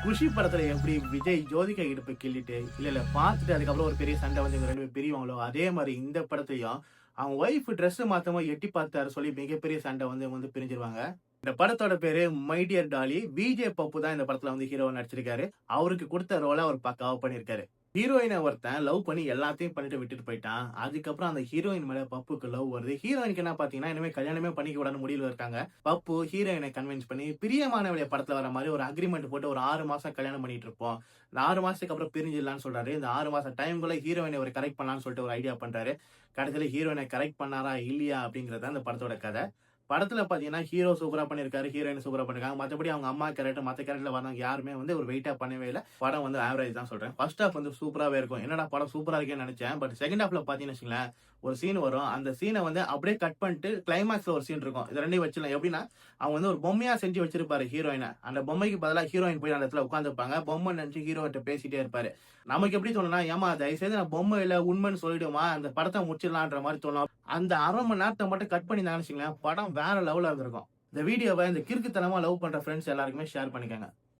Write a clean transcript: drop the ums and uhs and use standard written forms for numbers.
குஷி படத்துல எப்படி விஜய் ஜோதிகா இடுப்பை கிள்ளிட்டு இல்ல பார்த்துட்டு அதுக்கப்புறம் ஒரு பெரிய சண்டை வந்து இவங்க 2 பேரும் பிரிவாங்களோ, அதே மாரி இந்த படத்தையும் அவங்க ஒய்ஃப் ட்ரெஸ் மாத்தமா எட்டி பார்த்தாரு சொல்லி மிகப்பெரிய சண்டை வந்து இவங்க வந்து பிரிஞ்சிருவாங்க. இந்த படத்தோட பேரு மை டியர் டாலி. விஜே பப்பு தான் இந்த படத்துல வந்து ஹீரோவா நடிச்சிருக்காரு. அவருக்கு குடுத்த ரோல அவர் பக்காவா பண்ணியிருக்காரு. ஹீரோயின ஒருத்தன் லவ் பண்ணி எல்லாத்தையும் பண்ணிட்டு விட்டுட்டு போயிட்டான். அதுக்கப்புறம் அந்த ஹீரோயின் மேல பப்புக்கு லவ் வருது. ஹீரோயினுக்கு என்ன பாத்தீங்கன்னா, இனிமே கல்யாணமே பண்ணிக்க கூடாதுன்னு முடிவுல இருக்காங்க. பப்பு ஹீரோயினை கன்வின்ஸ் பண்ணி பிரியமானவளே படத்துல வர மாரி ஒரு அக்ரீமெண்ட் போட்டு ஒரு 6 மாசம் கல்யாணம் பண்ணிட்டு இருப்போம். இந்த 6 மாசத்துக்கு அப்புறம் பிரிஞ்சிடலாம்னு சொல்றாரு. இந்த 6 மாசம் டைம்குள்ள ஹீரோயினை ஒரு கரெக்ட் பண்ணலாம்னு சொல்லிட்டு ஒரு ஐடியா பண்றாரு. கடைசியில ஹீரோயினை கரெக்ட் பண்ணாரா இல்லையா அப்படிங்கிறது தான் இந்த படத்தோட கதை. படத்துல பாத்தீங்கன்னா, ஹீரோ சூப்பரா பண்ணியிருக்காரு. ஹீரோயின் சூப்பரா பண்ணிருக்காங்க. மத்தபடி அவங்க அம்மா கேரக்டர், மத்த கேரக்டர்ல வந்தவங்க யாருமே வந்து ஒரு வெயிட்டா பண்ணவே இல்ல. படம் வந்து ஆவரேஜ் தான் சொல்றேன். ஃபர்ஸ்ட் ஹாஃப் வந்து சூப்பராவே இருக்கும். என்னடா படம் சூப்பரா இருக்கேன்னு நெனச்சேன். பட் செகண்ட் ஹாஃப்ல பாத்தீங்கன்னு வச்சுக்கங்களேன், ஒரு சீன் வரும். அந்த சீன வந்து அப்படியே கட் பண்ணிட்டு கிளைமாக்ஸ்ல ஒரு சீன் இருக்கும். இது 2யும் வச்சுடலாம். எப்படின்னா, அவங்க வந்து ஒரு பொம்மையா செஞ்சு வச்சிருப்பாரு ஹீரோயின. அந்த பொம்மைக்கு பதிலா ஹீரோயின் போய் அந்த இடத்துல உட்கார்ந்திருப்பாங்க. பொம்மை நெனச்சு ஹீரோட்ட பேசிட்டே இருப்பாரு. நமக்கு எப்படி தோணும்னா, ஏம்மா தயவு செய்து நான் பொம்மை இல்ல உண்மைன்னு சொல்லிடுமா, அந்த படத்த முடிச்சிடலான்ற மாரி தோணும். அந்த 1/2 மணி நேரத்த மட்டும் கட் பண்ணியிருந்தாங்கன்னு வச்சுக்கங்களேன், படம் வேற லெவல்ல இருந்திருக்கும். இந்த வீடியோவ இந்த கிறுக்குத்தனமா லவ் பண்ற ஃபிரெண்ட்ஸ் எல்லாருக்குமே ஷேர் பண்ணிக்கங்க.